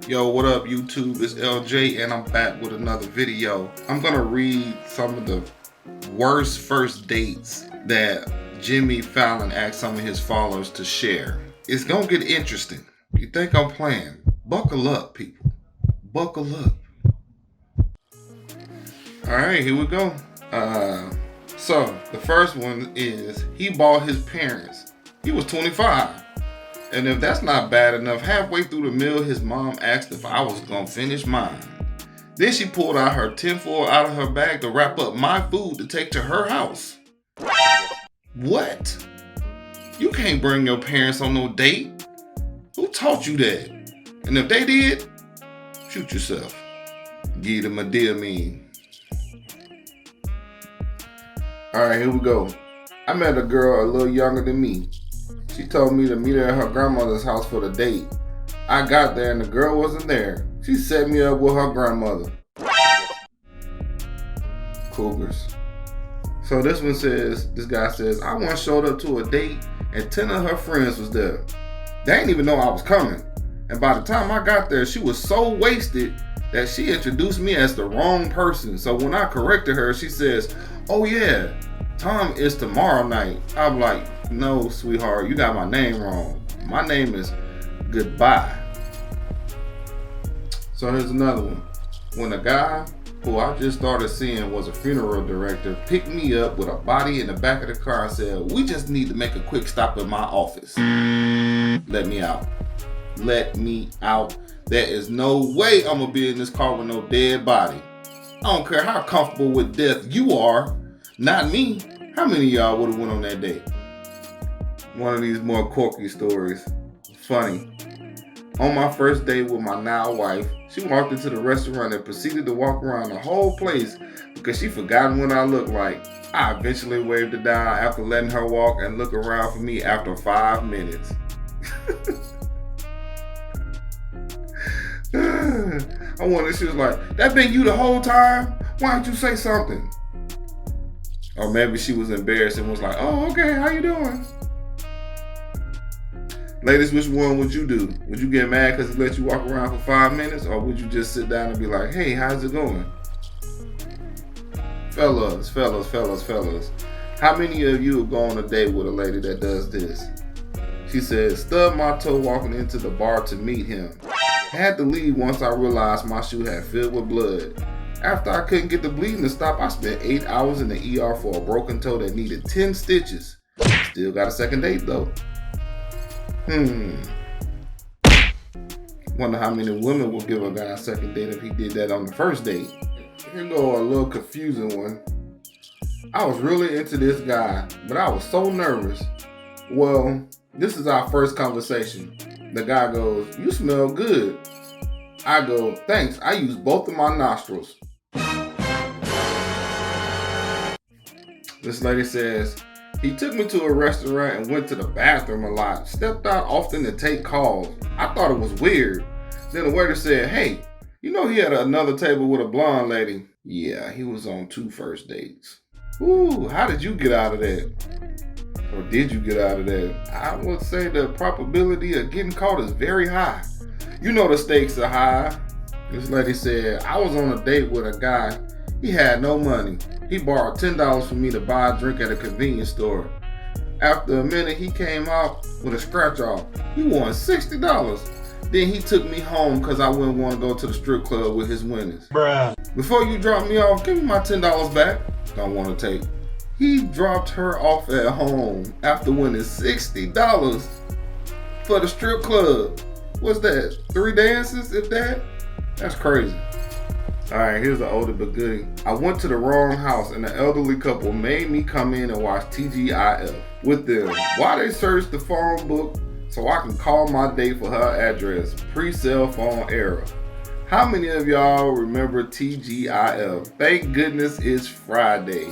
Yo, what up YouTube? It's LJ and I'm back with another video. I'm gonna read some of the worst first dates that Jimmy Fallon asked some of his followers to share. It's gonna get interesting. You think I'm playing? Buckle up, people. Buckle up. Alright, here we go. So the first one is he bought his parents. He was 25. And if that's not bad enough, halfway through the meal, his mom asked if I was gonna finish mine. Then she pulled out her tinfoil out of her bag to wrap up my food to take to her house. What? You can't bring your parents on no date. Who taught you that? And if they did, shoot yourself. Give them a deal mean. Alright, here we go. I met a girl a little younger than me. She told me to meet her at her grandmother's house for the date. I got there and the girl wasn't there. She set me up with her grandmother. Cougars. So this one says, this guy says, I once showed up to a date and 10 of her friends was there. They didn't even know I was coming. And by the time I got there, she was so wasted that she introduced me as the wrong person. So when I corrected her, she says, oh yeah, Tom is tomorrow night. I'm like, no, sweetheart, you got my name wrong. My name is Goodbye. So here's another one. When a guy who I just started seeing was a funeral director picked me up with a body in the back of the car and said, we just need to make a quick stop at my office. Let me out. Let me out. There is no way I'm gonna be in this car with no dead body. I don't care how comfortable with death you are. Not me. How many of y'all would have went on that date? One of these more quirky stories. Funny. On my first date with my now wife, she walked into the restaurant and proceeded to walk around the whole place because she forgotten what I looked like. I eventually waved her down after letting her walk and look around for me after 5 minutes. I wonder if she was like, that been you the whole time? Why don't you say something? Or maybe she was embarrassed and was like, oh, okay, how you doing? Ladies, which one would you do? Would you get mad because he let you walk around for 5 minutes? Or would you just sit down and be like, hey, how's it going? Fellas. How many of you would go on a date with a lady that does this? She said, stubbed my toe walking into the bar to meet him. Had to leave once I realized my shoe had filled with blood. After I couldn't get the bleeding to stop, I spent 8 hours in the ER for a broken toe that needed 10 stitches. Still got a second date though. Wonder how many women would give a guy a second date if he did that on the first date. Here go a little confusing one. I was really into this guy, but I was so nervous. Well, this is our first conversation. The guy goes, you smell good. I go, thanks, I use both of my nostrils. This lady says, he took me to a restaurant and went to the bathroom a lot. Stepped out often to take calls. I thought it was weird. Then the waiter said, hey, you know he had another table with a blonde lady. Yeah, he was on 2 first dates. Ooh, how did you get out of that? Or did you get out of that? I would say the probability of getting caught is very high. You know the stakes are high. This lady said, I was on a date with a guy. He had no money. He borrowed $10 from me to buy a drink at a convenience store. After a minute, he came out with a scratch off. He won $60. Then he took me home because I wouldn't want to go to the strip club with his winnings. Bruh. Before you drop me off, give me my $10 back. Don't want to take. He dropped her off at home after winning $60 for the strip club. What's that? 3 dances, if that? That's crazy. Alright, here's the older but goodie. I went to the wrong house and the elderly couple made me come in and watch TGIF with them. Why they searched the phone book so I can call my date for her address. Pre-cell phone era. How many of y'all remember TGIF? Thank goodness it's Friday.